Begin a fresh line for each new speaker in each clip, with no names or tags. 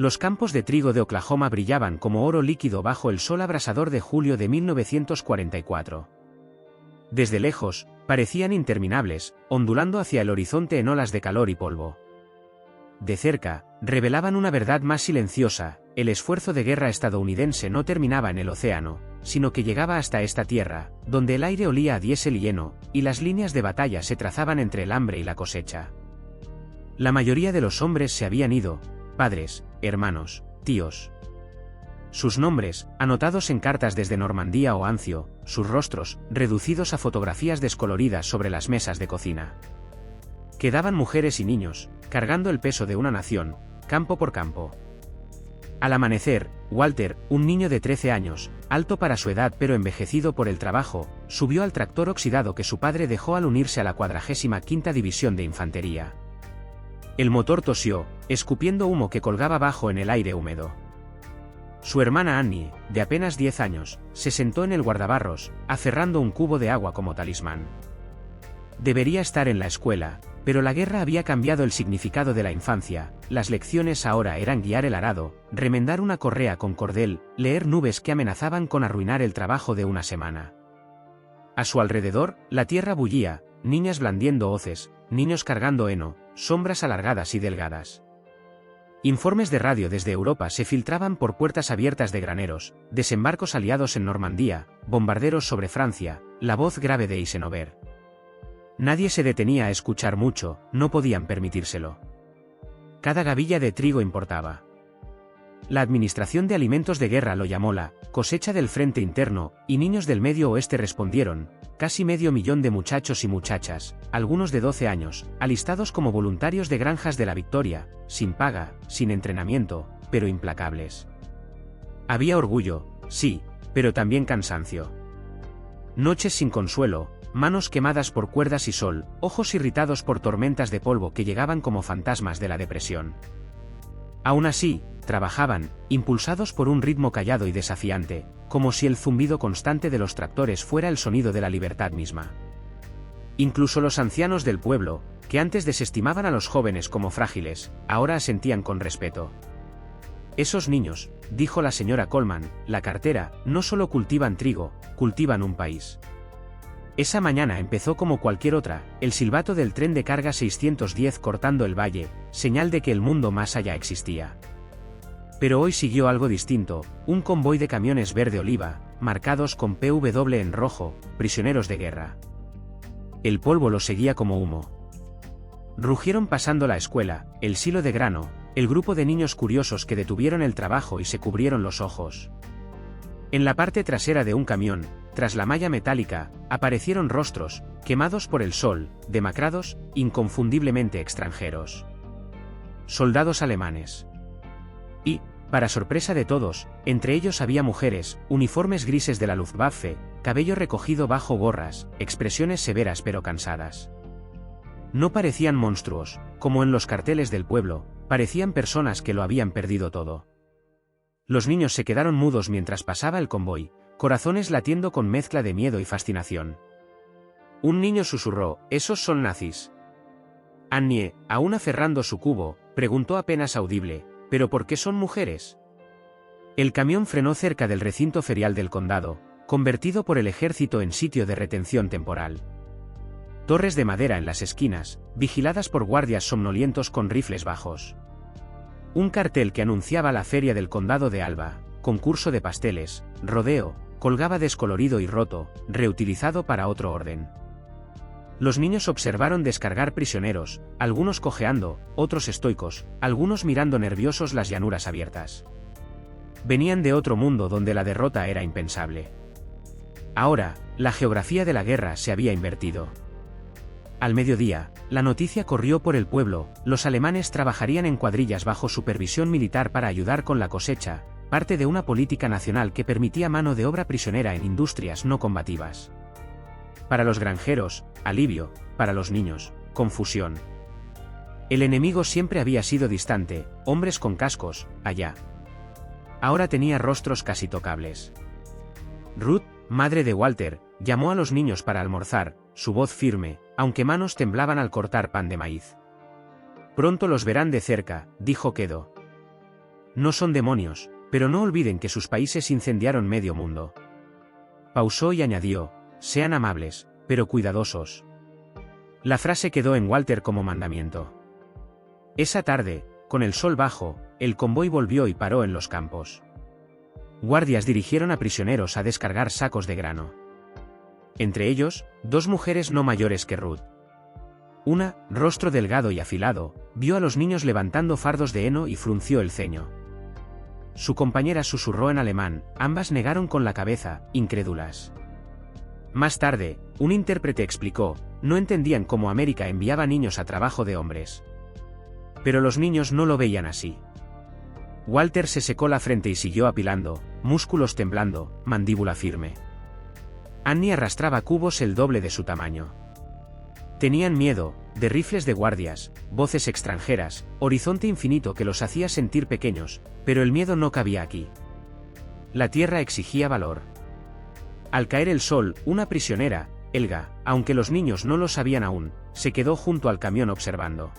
Los campos de trigo de Oklahoma brillaban como oro líquido bajo el sol abrasador de julio de 1944. Desde lejos, parecían interminables, ondulando hacia el horizonte en olas de calor y polvo. De cerca, revelaban una verdad más silenciosa: el esfuerzo de guerra estadounidense no terminaba en el océano, sino que llegaba hasta esta tierra, donde el aire olía a diésel y heno, y las líneas de batalla se trazaban entre el hambre y la cosecha. La mayoría de los hombres se habían ido: padres, hermanos, tíos. Sus nombres, anotados en cartas desde Normandía o Anzio, sus rostros, reducidos a fotografías descoloridas sobre las mesas de cocina. Quedaban mujeres y niños, cargando el peso de una nación, campo por campo. Al amanecer, Walter, un niño de 13 años, alto para su edad pero envejecido por el trabajo, subió al tractor oxidado que su padre dejó al unirse a la 45ª División de Infantería. El motor tosió, escupiendo humo que colgaba bajo en el aire húmedo. Su hermana Annie, de apenas 10 años, se sentó en el guardabarros, aferrando un cubo de agua como talismán. Debería estar en la escuela, pero la guerra había cambiado el significado de la infancia. Las lecciones ahora eran guiar el arado, remendar una correa con cordel, leer nubes que amenazaban con arruinar el trabajo de una semana. A su alrededor, la tierra bullía, niñas blandiendo hoces, niños cargando heno, sombras alargadas y delgadas. Informes de radio desde Europa se filtraban por puertas abiertas de graneros, desembarcos aliados en Normandía, bombarderos sobre Francia, la voz grave de Eisenhower. Nadie se detenía a escuchar mucho, no podían permitírselo. Cada gavilla de trigo importaba. La Administración de Alimentos de Guerra lo llamó la cosecha del frente interno, y niños del Medio Oeste respondieron: casi 500.000 de muchachos y muchachas, algunos de 12 años, alistados como voluntarios de granjas de la Victoria, sin paga, sin entrenamiento, pero implacables. Había orgullo, sí, pero también cansancio. Noches sin consuelo, manos quemadas por cuerdas y sol, ojos irritados por tormentas de polvo que llegaban como fantasmas de la depresión. Aún así, trabajaban, impulsados por un ritmo callado y desafiante, como si el zumbido constante de los tractores fuera el sonido de la libertad misma. Incluso los ancianos del pueblo, que antes desestimaban a los jóvenes como frágiles, ahora asentían con respeto. Esos niños, dijo la señora Coleman, la cartera, no solo cultivan trigo, cultivan un país. Esa mañana empezó como cualquier otra, el silbato del tren de carga 610 cortando el valle, señal de que el mundo más allá existía. Pero hoy siguió algo distinto: un convoy de camiones verde oliva, marcados con PW en rojo, prisioneros de guerra. El polvo los seguía como humo. Rugieron pasando la escuela, el silo de grano, el grupo de niños curiosos que detuvieron el trabajo y se cubrieron los ojos. En la parte trasera de un camión, tras la malla metálica, aparecieron rostros, quemados por el sol, demacrados, inconfundiblemente extranjeros. Soldados alemanes. Y, para sorpresa de todos, entre ellos había mujeres, uniformes grises de la Luftwaffe, cabello recogido bajo gorras, expresiones severas pero cansadas. No parecían monstruos, como en los carteles del pueblo, parecían personas que lo habían perdido todo. Los niños se quedaron mudos mientras pasaba el convoy, corazones latiendo con mezcla de miedo y fascinación. Un niño susurró: «Esos son nazis». Annie, aún aferrando su cubo, preguntó apenas audible: «¿Pero por qué son mujeres?». El camión frenó cerca del recinto ferial del condado, convertido por el ejército en sitio de retención temporal. Torres de madera en las esquinas, vigiladas por guardias somnolientos con rifles bajos. Un cartel que anunciaba la feria del condado de Alba, concurso de pasteles, rodeo, colgaba descolorido y roto, reutilizado para otro orden. Los niños observaron descargar prisioneros, algunos cojeando, otros estoicos, algunos mirando nerviosos las llanuras abiertas. Venían de otro mundo donde la derrota era impensable. Ahora, la geografía de la guerra se había invertido. Al mediodía, la noticia corrió por el pueblo: los alemanes trabajarían en cuadrillas bajo supervisión militar para ayudar con la cosecha, parte de una política nacional que permitía mano de obra prisionera en industrias no combativas. Para los granjeros, alivio; para los niños, confusión. El enemigo siempre había sido distante, hombres con cascos, allá. Ahora tenía rostros casi tocables. Ruth, madre de Walter, llamó a los niños para almorzar, su voz firme, aunque manos temblaban al cortar pan de maíz. «Pronto los verán de cerca», dijo Quedo. no son demonios, pero no olviden que sus países incendiaron medio mundo. Pausó y añadió, sean amables, pero cuidadosos. La frase quedó en Walter como mandamiento. Esa tarde, con el sol bajo, el convoy volvió y paró en los campos. Guardias dirigieron a prisioneros a descargar sacos de grano. Entre ellos, 2 mujeres no mayores que Ruth. Una, rostro delgado y afilado, vio a los niños levantando fardos de heno y frunció el ceño. Su compañera susurró en alemán, ambas negaron con la cabeza, incrédulas. Más tarde, un intérprete explicó, no entendían cómo América enviaba niños a trabajo de hombres. Pero los niños no lo veían así. Walter se secó la frente y siguió apilando, músculos temblando, mandíbula firme. Annie arrastraba cubos el doble de su tamaño. Tenían miedo, de rifles de guardias, voces extranjeras, horizonte infinito que los hacía sentir pequeños, pero el miedo no cabía aquí. La tierra exigía valor. Al caer el sol, una prisionera, Helga, aunque los niños no lo sabían aún, se quedó junto al camión observando.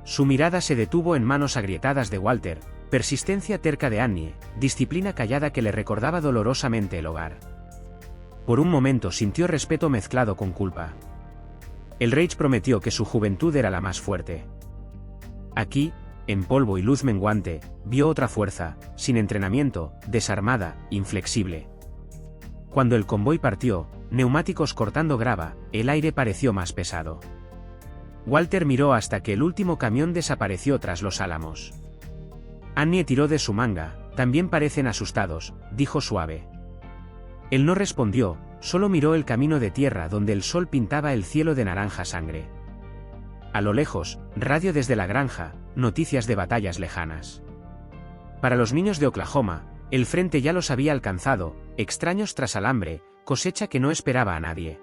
Su mirada se detuvo en manos agrietadas de Walter, persistencia terca de Annie, disciplina callada que le recordaba dolorosamente el hogar. Por un momento sintió respeto mezclado con culpa. El Reich prometió que su juventud era la más fuerte. Aquí, en polvo y luz menguante, vio otra fuerza, sin entrenamiento, desarmada, inflexible. Cuando el convoy partió, neumáticos cortando grava, el aire pareció más pesado. Walter miró hasta que el último camión desapareció tras los álamos. Annie tiró de su manga, también parecen asustados, dijo suave. Él no respondió, solo miró el camino de tierra donde el sol pintaba el cielo de naranja sangre. A lo lejos, radio desde la granja, noticias de batallas lejanas. Para los niños de Oklahoma, el frente ya los había alcanzado, extraños tras alambre, cosecha que no esperaba a nadie.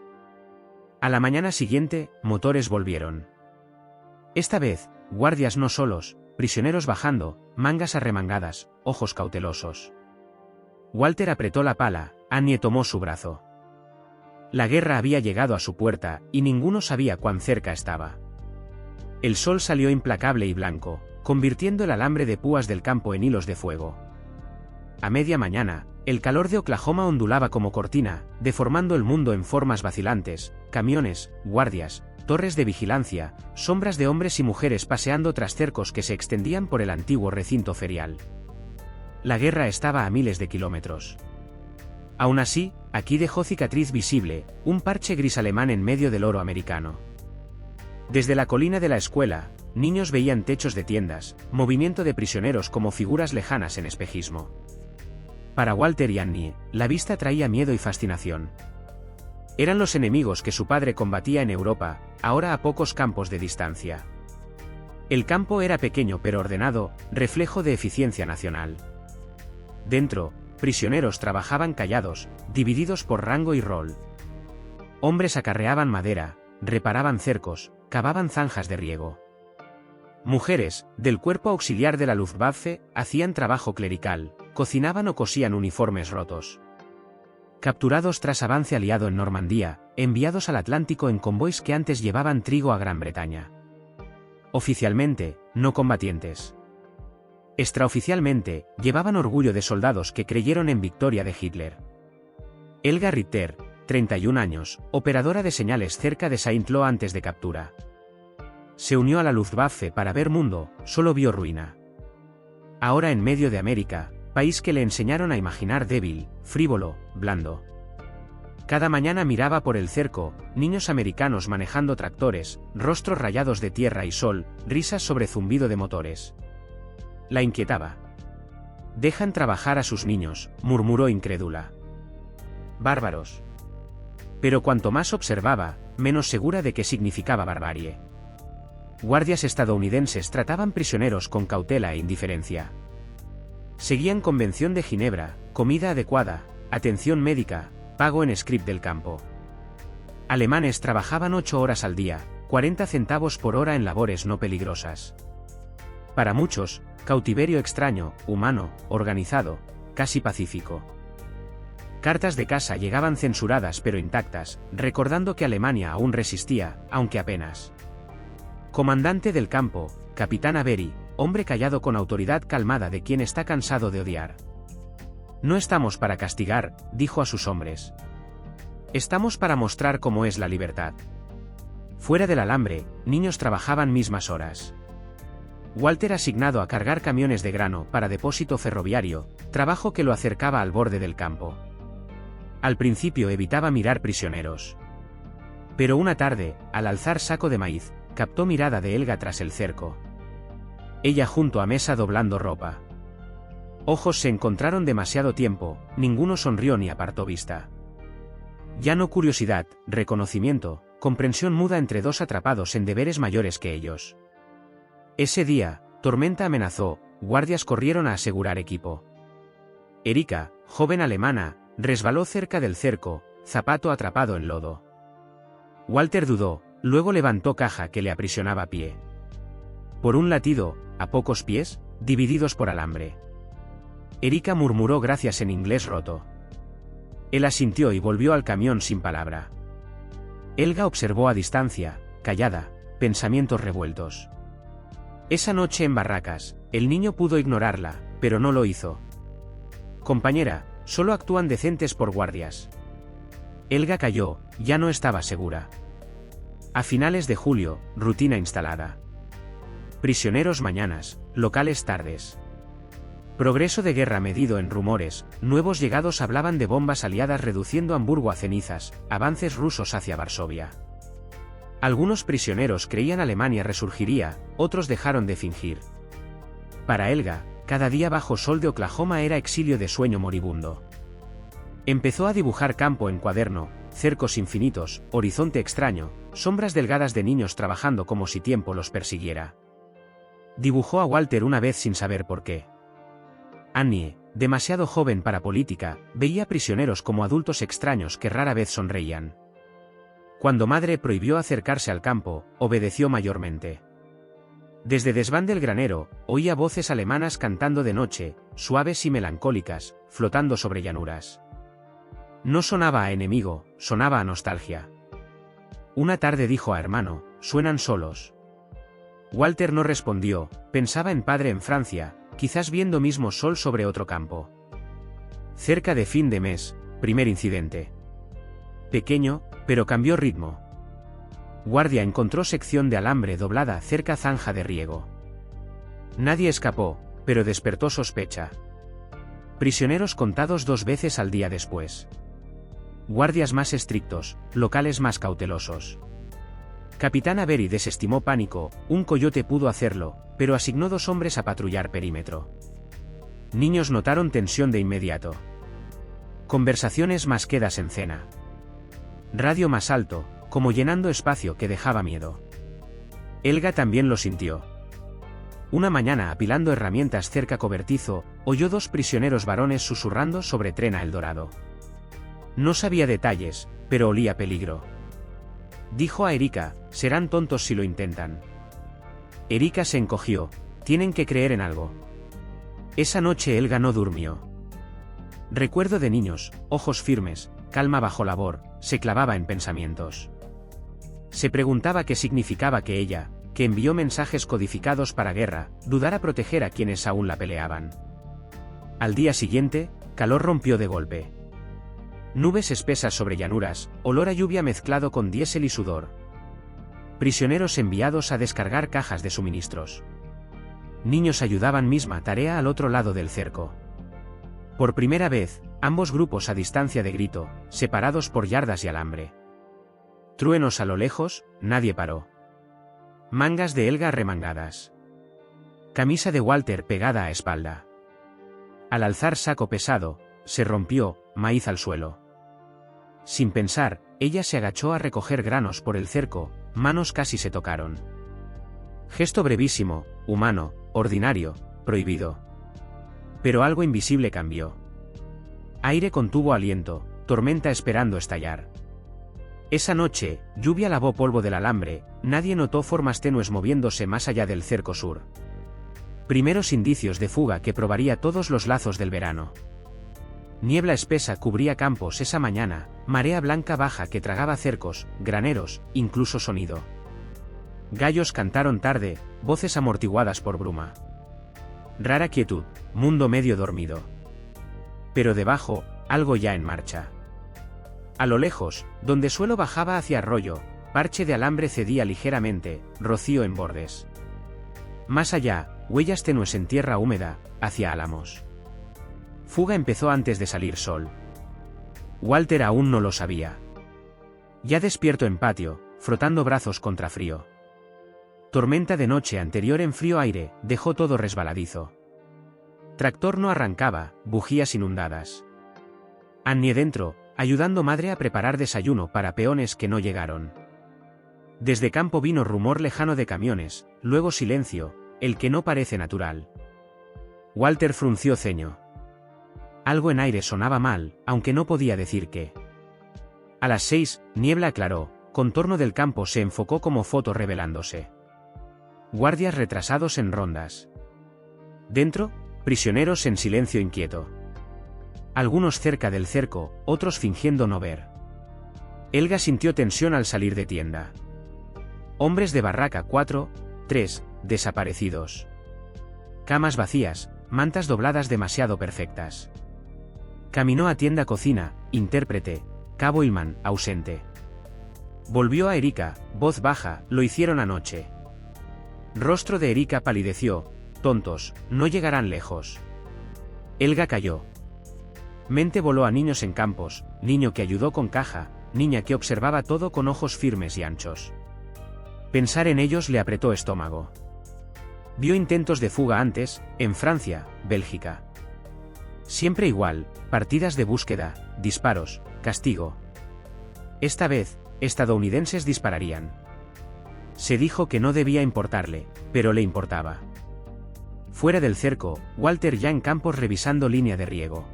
A la mañana siguiente, motores volvieron. Esta vez, guardias no solos, prisioneros bajando, mangas arremangadas, ojos cautelosos. Walter apretó la pala, Annie tomó su brazo. La guerra había llegado a su puerta, y ninguno sabía cuán cerca estaba. El sol salió implacable y blanco, convirtiendo el alambre de púas del campo en hilos de fuego. A media mañana, el calor de Oklahoma ondulaba como cortina, deformando el mundo en formas vacilantes, camiones, guardias, torres de vigilancia, sombras de hombres y mujeres paseando tras cercos que se extendían por el antiguo recinto ferial. La guerra estaba a miles de kilómetros. Aún así, aquí dejó cicatriz visible, un parche gris alemán en medio del oro americano. Desde la colina de la escuela, niños veían techos de tiendas, movimiento de prisioneros como figuras lejanas en espejismo. Para Walter y Annie, la vista traía miedo y fascinación. Eran los enemigos que su padre combatía en Europa, ahora a pocos campos de distancia. El campo era pequeño pero ordenado, reflejo de eficiencia nacional. Dentro, prisioneros trabajaban callados, divididos por rango y rol. Hombres acarreaban madera, reparaban cercos, cavaban zanjas de riego. Mujeres, del cuerpo auxiliar de la Luftwaffe, hacían trabajo clerical, cocinaban o cosían uniformes rotos. Capturados tras avance aliado en Normandía, enviados al Atlántico en convoys que antes llevaban trigo a Gran Bretaña. Oficialmente, no combatientes. Extraoficialmente, llevaban orgullo de soldados que creyeron en victoria de Hitler. Helga Ritter, 31 años, operadora de señales cerca de Saint-Lô antes de captura. Se unió a la Luftwaffe para ver mundo, solo vio ruina. Ahora en medio de América, país que le enseñaron a imaginar débil, frívolo, blando. Cada mañana miraba por el cerco, niños americanos manejando tractores, rostros rayados de tierra y sol, risas sobre zumbido de motores. La inquietaba. «Dejan trabajar a sus niños», murmuró incrédula. «Bárbaros». Pero cuanto más observaba, menos segura de qué significaba barbarie. Guardias estadounidenses trataban prisioneros con cautela e indiferencia. Seguían Convención de Ginebra, comida adecuada, atención médica, pago en script del campo. Alemanes trabajaban 8 horas al día, 40 centavos por hora en labores no peligrosas. Para muchos, cautiverio extraño, humano, organizado, casi pacífico. Cartas de casa llegaban censuradas pero intactas, recordando que Alemania aún resistía, aunque apenas. Comandante del campo, Capitán Avery, hombre callado con autoridad calmada de quien está cansado de odiar. No estamos para castigar, dijo a sus hombres. Estamos para mostrar cómo es la libertad. Fuera del alambre, niños trabajaban mismas horas. Walter asignado a cargar camiones de grano para depósito ferroviario, trabajo que lo acercaba al borde del campo. Al principio evitaba mirar prisioneros. Pero una tarde, al alzar saco de maíz, captó mirada de Helga tras el cerco. Ella junto a mesa doblando ropa. Ojos se encontraron demasiado tiempo, ninguno sonrió ni apartó vista. Ya no curiosidad, reconocimiento, comprensión muda entre dos atrapados en deberes mayores que ellos. Ese día, tormenta amenazó, guardias corrieron a asegurar equipo. Erika, joven alemana, resbaló cerca del cerco, zapato atrapado en lodo. Walter dudó, luego levantó caja que le aprisionaba pie. Por un latido, a pocos pies, divididos por alambre. Erika murmuró gracias en inglés roto. Él asintió y volvió al camión sin palabra. Helga observó a distancia, callada, pensamientos revueltos. Esa noche en Barracas, el niño pudo ignorarla, pero no lo hizo. Compañera, solo actúan decentes por guardias. Helga calló, ya no estaba segura. A finales de julio, rutina instalada. Prisioneros mañanas, locales tardes. Progreso de guerra medido en rumores, nuevos llegados hablaban de bombas aliadas reduciendo Hamburgo a cenizas, avances rusos hacia Varsovia. Algunos prisioneros creían Alemania resurgiría, otros dejaron de fingir. Para Helga, cada día bajo sol de Oklahoma era exilio de sueño moribundo. Empezó a dibujar campo en cuaderno, cercos infinitos, horizonte extraño, sombras delgadas de niños trabajando como si tiempo los persiguiera. Dibujó a Walter una vez sin saber por qué. Annie, demasiado joven para política, veía prisioneros como adultos extraños que rara vez sonreían. Cuando madre prohibió acercarse al campo, obedeció mayormente. Desde desván del granero, oía voces alemanas cantando de noche, suaves y melancólicas, flotando sobre llanuras. No sonaba a enemigo, sonaba a nostalgia. Una tarde dijo a hermano, suenan solos. Walter no respondió, pensaba en padre en Francia, quizás viendo mismo sol sobre otro campo. Cerca de fin de mes, primer incidente. Pequeño, pero cambió ritmo. Guardia encontró sección de alambre doblada cerca zanja de riego. Nadie escapó, pero despertó sospecha. Prisioneros contados 2 veces al día después. Guardias más estrictos, locales más cautelosos. Capitán Avery desestimó pánico, un coyote pudo hacerlo, pero asignó 2 hombres a patrullar perímetro. Niños notaron tensión de inmediato. Conversaciones más quedas en cena. Radio más alto, como llenando espacio que dejaba miedo. Helga también lo sintió. Una mañana apilando herramientas cerca cobertizo, oyó 2 prisioneros varones susurrando sobre Trena El Dorado. No sabía detalles, pero olía peligro. Dijo a Erika, serán tontos si lo intentan. Erika se encogió, tienen que creer en algo. Esa noche Helga no durmió. Recuerdo de niños, ojos firmes, calma bajo labor, se clavaba en pensamientos. Se preguntaba qué significaba que ella, que envió mensajes codificados para guerra, dudara proteger a quienes aún la peleaban. Al día siguiente, calor rompió de golpe. Nubes espesas sobre llanuras, olor a lluvia mezclado con diésel y sudor. Prisioneros enviados a descargar cajas de suministros. Niños ayudaban misma tarea al otro lado del cerco. Por primera vez, ambos grupos a distancia de grito, separados por yardas y alambre. Truenos a lo lejos, nadie paró. Mangas de Helga remangadas. Camisa de Walter pegada a espalda. Al alzar saco pesado, se rompió, maíz al suelo. Sin pensar, ella se agachó a recoger granos por el cerco, manos casi se tocaron. Gesto brevísimo, humano, ordinario, prohibido. Pero algo invisible cambió. Aire contuvo aliento, tormenta esperando estallar. Esa noche, lluvia lavó polvo del alambre, nadie notó formas tenues moviéndose más allá del cerco sur. Primeros indicios de fuga que probaría todos los lazos del verano. Niebla espesa cubría campos esa mañana, marea blanca baja que tragaba cercos, graneros, incluso sonido. Gallos cantaron tarde, voces amortiguadas por bruma. Rara quietud, mundo medio dormido. Pero debajo, algo ya en marcha. A lo lejos, donde suelo bajaba hacia arroyo, parche de alambre cedía ligeramente, rocío en bordes. Más allá, huellas tenues en tierra húmeda, hacia álamos. Fuga empezó antes de salir sol. Walter aún no lo sabía. Ya despierto en patio, frotando brazos contra frío. Tormenta de noche anterior en frío aire, dejó todo resbaladizo. Tractor no arrancaba, bujías inundadas. Annie dentro, ayudando madre a preparar desayuno para peones que no llegaron. Desde campo vino rumor lejano de camiones, luego silencio, el que no parece natural. Walter frunció ceño. Algo en aire sonaba mal, aunque no podía decir qué. A las 6, niebla aclaró, contorno del campo se enfocó como foto revelándose. Guardias retrasados en rondas. Dentro, prisioneros en silencio inquieto. Algunos cerca del cerco, otros fingiendo no ver. Elga sintió tensión al salir de tienda. Hombres de barraca 4, 3, desaparecidos. Camas vacías, mantas dobladas demasiado perfectas. Caminó a tienda cocina, intérprete, Cabo Ilman, ausente. Volvió a Erika, voz baja, lo hicieron anoche. Rostro de Erika palideció, tontos, no llegarán lejos. Elga cayó. Mente voló a niños en campos, niño que ayudó con caja, niña que observaba todo con ojos firmes y anchos. Pensar en ellos le apretó estómago. Vio intentos de fuga antes, en Francia, Bélgica. Siempre igual, partidas de búsqueda, disparos, castigo. Esta vez, estadounidenses dispararían. Se dijo que no debía importarle, pero le importaba. Fuera del cerco, Walter ya en campos revisando línea de riego.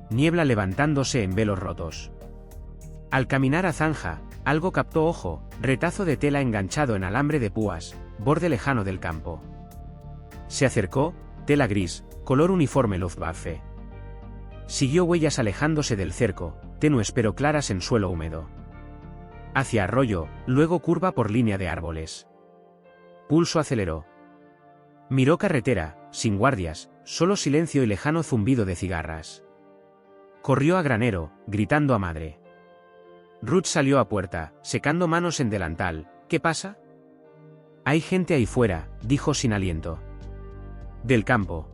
Niebla levantándose en velos rotos. Al caminar a zanja, algo captó ojo, retazo de tela enganchado en alambre de púas, borde lejano del campo. Se acercó, tela gris, color uniforme Luftwaffe. Siguió huellas alejándose del cerco, tenues pero claras en suelo húmedo. Hacia arroyo, luego curva por línea de árboles. Pulso aceleró. Miró carretera, sin guardias, solo silencio y lejano zumbido de cigarras. Corrió a granero, gritando a madre. Ruth salió a puerta, secando manos en delantal. ¿Qué pasa? Hay gente ahí fuera, dijo sin aliento. Del campo.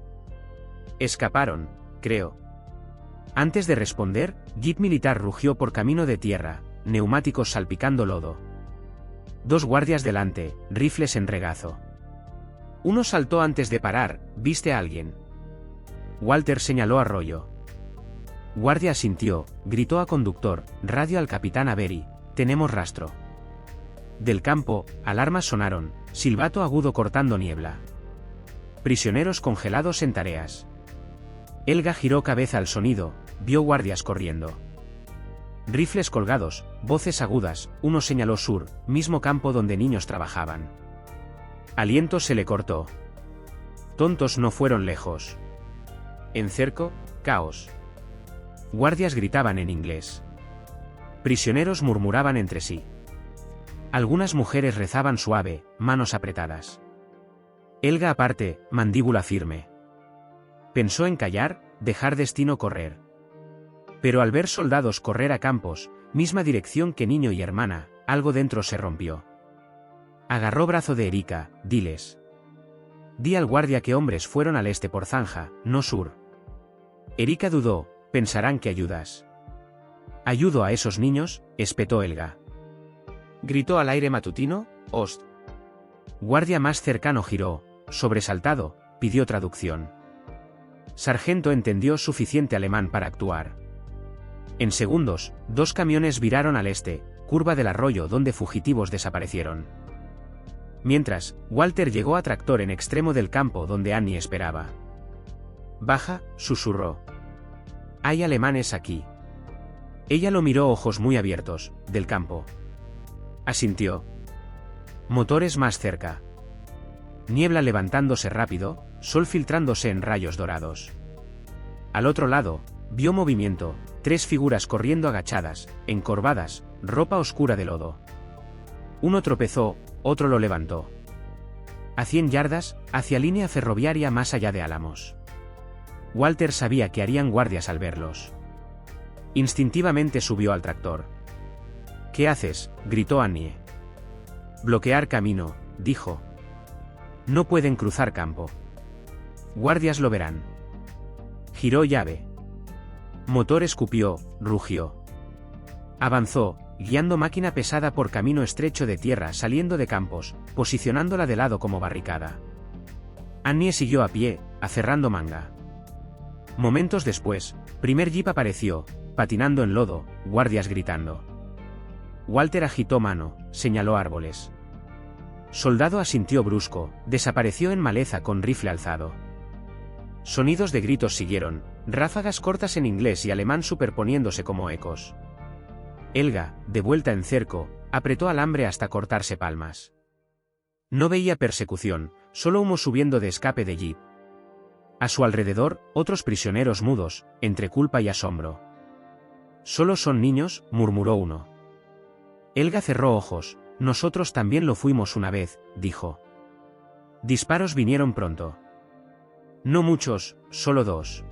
Escaparon, creo. Antes de responder, jeep militar rugió por camino de tierra, neumáticos salpicando lodo. 2 guardias delante, rifles en regazo. Uno saltó antes de parar. ¿Viste a alguien? Walter señaló arroyo. Guardia asintió, gritó a conductor, radio al capitán Avery, tenemos rastro. Del campo, alarmas sonaron, silbato agudo cortando niebla. Prisioneros congelados en tareas. Elga giró cabeza al sonido, vio guardias corriendo. Rifles colgados, voces agudas, uno señaló sur, mismo campo donde niños trabajaban. Aliento se le cortó. Tontos no fueron lejos. En cerco, caos. Guardias gritaban en inglés. Prisioneros murmuraban entre sí. Algunas mujeres rezaban suave, manos apretadas. Elga aparte, mandíbula firme. Pensó en callar, dejar destino correr. Pero al ver soldados correr a campos, misma dirección que niño y hermana, algo dentro se rompió. Agarró brazo de Erika, diles. Di al guardia que hombres fueron al este por zanja, no sur. Erika dudó, pensarán que ayudas. Ayudo a esos niños, espetó Elga. Gritó al aire matutino, Ost. Guardia más cercano giró, sobresaltado, pidió traducción. Sargento entendió suficiente alemán para actuar. En segundos, 2 camiones viraron al este, curva del arroyo donde fugitivos desaparecieron. Mientras, Walter llegó a tractor en extremo del campo donde Annie esperaba. Baja, susurró. Hay alemanes aquí. Ella lo miró ojos muy abiertos, del campo. Asintió. Motores más cerca. Niebla levantándose rápido, sol filtrándose en rayos dorados. Al otro lado, vio movimiento, 3 figuras corriendo agachadas, encorvadas, ropa oscura de lodo. Uno tropezó, otro lo levantó. a 100 yardas, hacia línea ferroviaria más allá de Álamos. Walter sabía que harían guardias al verlos. Instintivamente subió al tractor. «¿Qué haces?», gritó Annie. «Bloquear camino», dijo. «No pueden cruzar campo. Guardias lo verán». Giró llave. Motor escupió, rugió. Avanzó, guiando máquina pesada por camino estrecho de tierra saliendo de campos, posicionándola de lado como barricada. Annie siguió a pie, aferrando manga. Momentos después, primer jeep apareció, patinando en lodo, guardias gritando. Walter agitó mano, señaló árboles. Soldado asintió brusco, desapareció en maleza con rifle alzado. Sonidos de gritos siguieron, ráfagas cortas en inglés y alemán superponiéndose como ecos. Helga, de vuelta en cerco, apretó alambre hasta cortarse palmas. No veía persecución, solo humo subiendo de escape de jeep. A su alrededor, otros prisioneros mudos, entre culpa y asombro. «Solo son niños», murmuró uno. Helga cerró ojos. «Nosotros también lo fuimos una vez», dijo. Disparos vinieron pronto. No muchos, solo 2.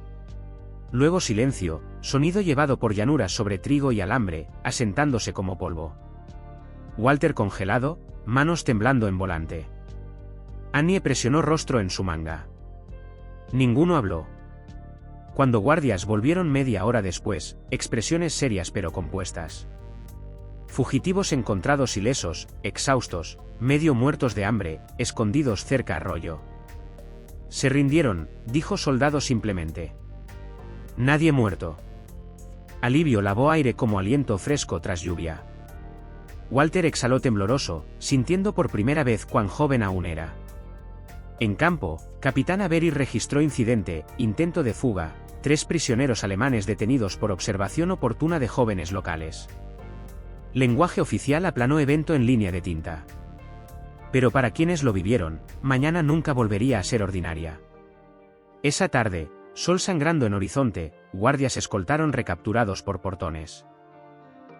Luego silencio, sonido llevado por llanuras sobre trigo y alambre, asentándose como polvo. Walter congelado, manos temblando en volante. Annie presionó rostro en su manga. Ninguno habló. Cuando guardias volvieron media hora después, expresiones serias pero compuestas. Fugitivos encontrados ilesos, exhaustos, medio muertos de hambre, escondidos cerca arroyo. Se rindieron, dijo soldado simplemente. Nadie muerto. Alivio lavó aire como aliento fresco tras lluvia. Walter exhaló tembloroso, sintiendo por primera vez cuán joven aún era. En campo, Capitán Avery registró incidente, intento de fuga, 3 prisioneros alemanes detenidos por observación oportuna de jóvenes locales. Lenguaje oficial aplanó evento en línea de tinta. Pero para quienes lo vivieron, mañana nunca volvería a ser ordinaria. Esa tarde, sol sangrando en horizonte, guardias escoltaron recapturados por portones.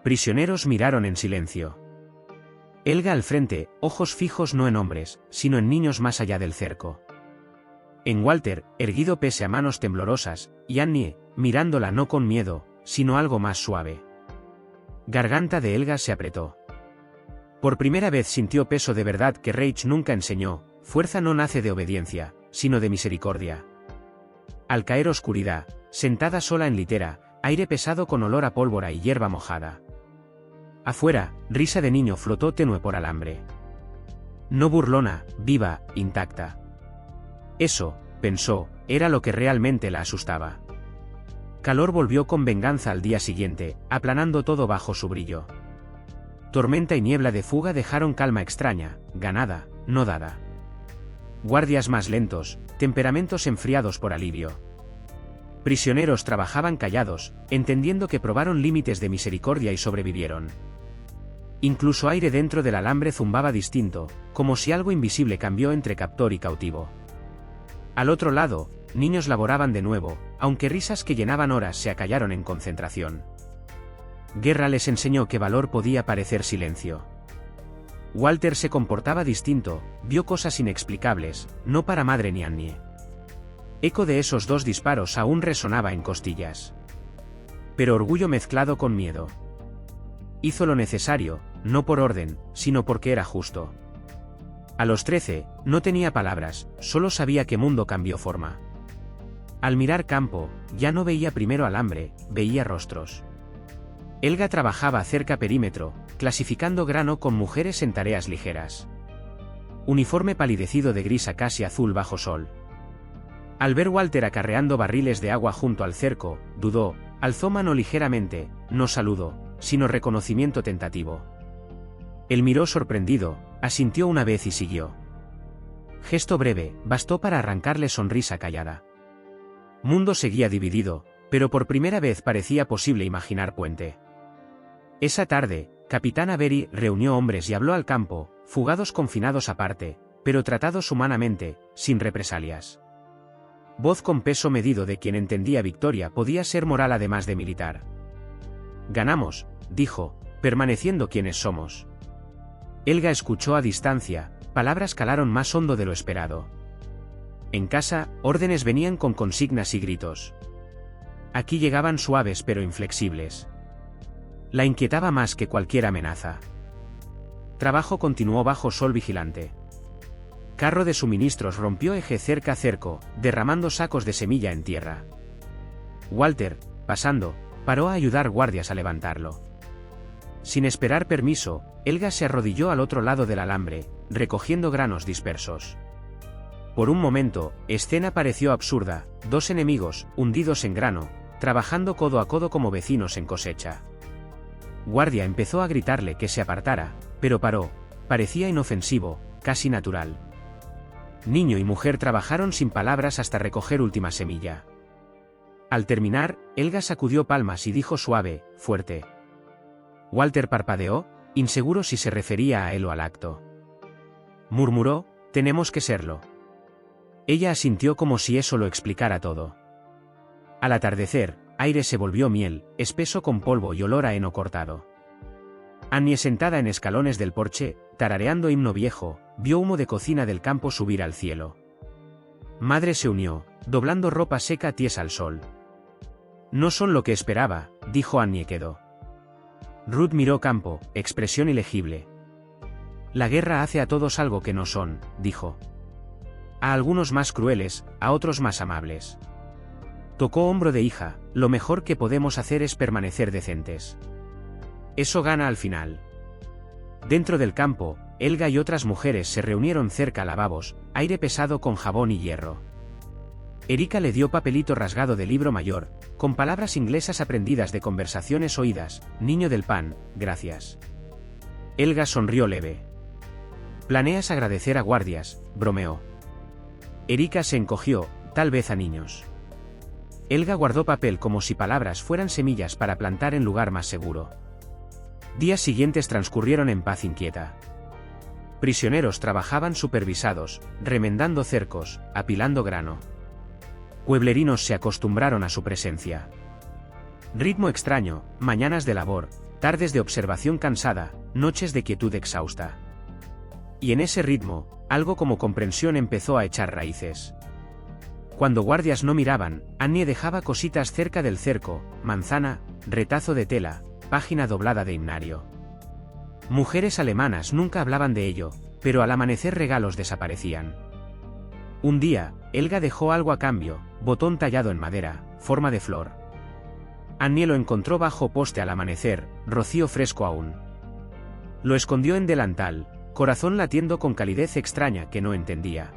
Prisioneros miraron en silencio. Helga al frente, ojos fijos no en hombres, sino en niños más allá del cerco. En Walter, erguido pese a manos temblorosas, y Annie, mirándola no con miedo, sino algo más suave. Garganta de Helga se apretó. Por primera vez sintió peso de verdad que Reich nunca enseñó, fuerza no nace de obediencia, sino de misericordia. Al caer oscuridad, sentada sola en litera, aire pesado con olor a pólvora y hierba mojada. Afuera, risa de niño flotó tenue por alambre. No burlona, viva, intacta. Eso, pensó, era lo que realmente la asustaba. Calor volvió con venganza al día siguiente, aplanando todo bajo su brillo. Tormenta y niebla de fuga dejaron calma extraña, ganada, no dada. Guardias más lentos, temperamentos enfriados por alivio. Prisioneros trabajaban callados, entendiendo que probaron límites de misericordia y sobrevivieron. Incluso aire dentro del alambre zumbaba distinto, como si algo invisible cambió entre captor y cautivo. Al otro lado, niños laboraban de nuevo, aunque risas que llenaban horas se acallaron en concentración. Guerra les enseñó que valor podía parecer silencio. Walter se comportaba distinto, vio cosas inexplicables, no para madre ni Annie. Eco de esos 2 disparos aún resonaba en costillas. Pero orgullo mezclado con miedo. Hizo lo necesario, no por orden, sino porque era justo. A los 13, no tenía palabras, solo sabía que mundo cambió forma. Al mirar campo, ya no veía primero alambre, veía rostros. Helga trabajaba cerca perímetro, clasificando grano con mujeres en tareas ligeras. Uniforme palidecido de gris a casi azul bajo sol. Al ver Walter acarreando barriles de agua junto al cerco, dudó, alzó mano ligeramente, no saludó, sino reconocimiento tentativo. Él miró sorprendido, asintió una vez y siguió. Gesto breve, bastó para arrancarle sonrisa callada. Mundo seguía dividido, pero por primera vez parecía posible imaginar puente. Esa tarde, Capitán Avery reunió hombres y habló al campo, fugados confinados aparte, pero tratados humanamente, sin represalias. Voz con peso medido de quien entendía victoria podía ser moral además de militar. Ganamos, dijo, permaneciendo quienes somos. Helga escuchó a distancia, palabras calaron más hondo de lo esperado. En casa, órdenes venían con consignas y gritos. Aquí llegaban suaves pero inflexibles. La inquietaba más que cualquier amenaza. Trabajo continuó bajo sol vigilante. Carro de suministros rompió eje cerca cerco, derramando sacos de semilla en tierra. Walter, pasando, paró a ayudar guardias a levantarlo. Sin esperar permiso, Helga se arrodilló al otro lado del alambre, recogiendo granos dispersos. Por un momento, escena pareció absurda, dos enemigos, hundidos en grano, trabajando codo a codo como vecinos en cosecha. Guardia empezó a gritarle que se apartara, pero paró, parecía inofensivo, casi natural. Niño y mujer trabajaron sin palabras hasta recoger última semilla. Al terminar, Helga sacudió palmas y dijo suave, fuerte. Walter parpadeó, inseguro si se refería a él o al acto. Murmuró, tenemos que serlo. Ella asintió como si eso lo explicara todo. Al atardecer, aire se volvió miel, espeso con polvo y olor a heno cortado. Annie, sentada en escalones del porche, tarareando himno viejo, vio humo de cocina del campo subir al cielo. Madre se unió, doblando ropa seca tiesa al sol. No son lo que esperaba, dijo Annie quedó. Ruth miró campo, expresión ilegible. La guerra hace a todos algo que no son, dijo. A algunos más crueles, a otros más amables. Tocó hombro de hija, lo mejor que podemos hacer es permanecer decentes. Eso gana al final. Dentro del campo, Helga y otras mujeres se reunieron cerca a lavabos, aire pesado con jabón y hierro. Erika le dio papelito rasgado de libro mayor, con palabras inglesas aprendidas de conversaciones oídas, niño del pan, gracias. Helga sonrió leve. ¿Planeas agradecer a guardias?, bromeó. Erika se encogió, tal vez a niños. Helga guardó papel como si palabras fueran semillas para plantar en lugar más seguro. Días siguientes transcurrieron en paz inquieta. Prisioneros trabajaban supervisados, remendando cercos, apilando grano. Pueblerinos se acostumbraron a su presencia. Ritmo extraño, mañanas de labor, tardes de observación cansada, noches de quietud exhausta. Y en ese ritmo, algo como comprensión empezó a echar raíces. Cuando guardias no miraban, Annie dejaba cositas cerca del cerco, manzana, retazo de tela, página doblada de himnario. Mujeres alemanas nunca hablaban de ello, pero al amanecer regalos desaparecían. Un día, Helga dejó algo a cambio, botón tallado en madera, forma de flor. Annie lo encontró bajo poste al amanecer, rocío fresco aún. Lo escondió en delantal, corazón latiendo con calidez extraña que no entendía.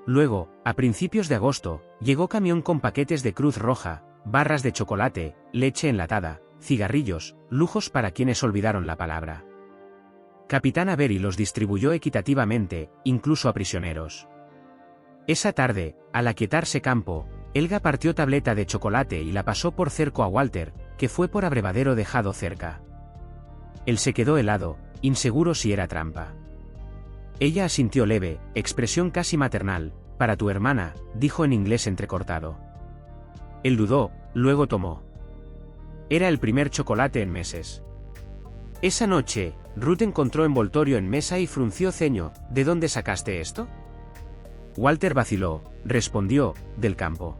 Luego, a principios de agosto, llegó camión con paquetes de Cruz Roja, barras de chocolate, leche enlatada, cigarrillos, lujos para quienes olvidaron la palabra. Capitán Avery los distribuyó equitativamente, incluso a prisioneros. Esa tarde, al aquietarse campo, Helga partió tableta de chocolate y la pasó por cerco a Walter, que fue por abrevadero dejado cerca. Él se quedó helado, inseguro si era trampa. Ella asintió leve, expresión casi maternal, para tu hermana, dijo en inglés entrecortado. Él dudó, luego tomó. Era el primer chocolate en meses. Esa noche, Ruth encontró envoltorio en mesa y frunció ceño. ¿De dónde sacaste esto? Walter vaciló, respondió, del campo.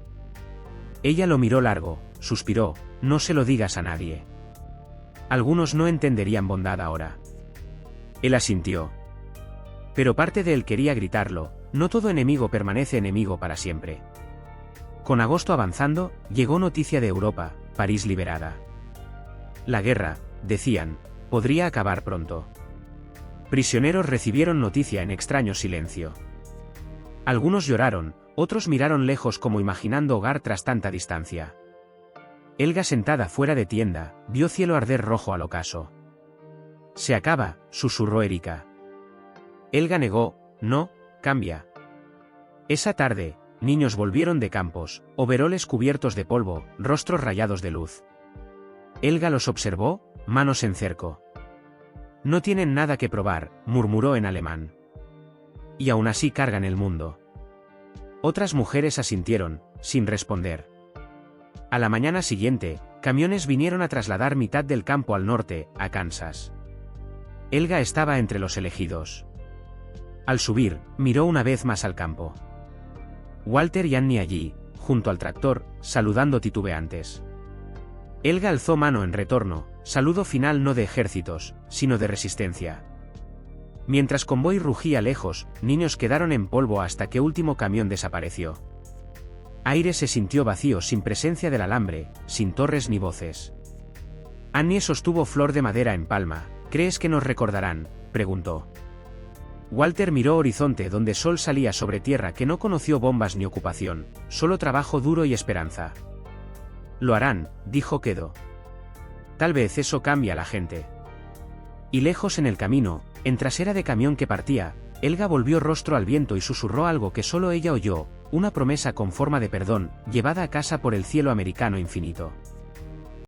Ella lo miró largo, suspiró, no se lo digas a nadie. Algunos no entenderían bondad ahora. Él asintió. Pero parte de él quería gritarlo, no todo enemigo permanece enemigo para siempre. Con agosto avanzando, llegó noticia de Europa, París liberada. La guerra, decían, podría acabar pronto. Prisioneros recibieron noticia en extraño silencio. Algunos lloraron, otros miraron lejos como imaginando hogar tras tanta distancia. Helga, sentada fuera de tienda, vio cielo arder rojo al ocaso. Se acaba, susurró Erika. Helga negó, no, cambia. Esa tarde, niños volvieron de campos, overoles cubiertos de polvo, rostros rayados de luz. Helga los observó, manos en cerco. No tienen nada que probar, murmuró en alemán. Y aún así cargan el mundo. Otras mujeres asintieron, sin responder. A la mañana siguiente, camiones vinieron a trasladar mitad del campo al norte, a Kansas. Helga estaba entre los elegidos. Al subir, miró una vez más al campo. Walter y Annie allí, junto al tractor, saludando titubeantes. Helga alzó mano en retorno, saludo final no de ejércitos, sino de resistencia. Mientras convoy rugía lejos, niños quedaron en polvo hasta que último camión desapareció. Aire se sintió vacío sin presencia del alambre, sin torres ni voces. Annie sostuvo flor de madera en palma. ¿Crees que nos recordarán?, preguntó. Walter miró horizonte donde sol salía sobre tierra que no conoció bombas ni ocupación, solo trabajo duro y esperanza. Lo harán, dijo Quedo. Tal vez eso cambie a la gente. Y lejos en el camino, en trasera de camión que partía, Helga volvió rostro al viento y susurró algo que solo ella oyó, una promesa con forma de perdón, llevada a casa por el cielo americano infinito.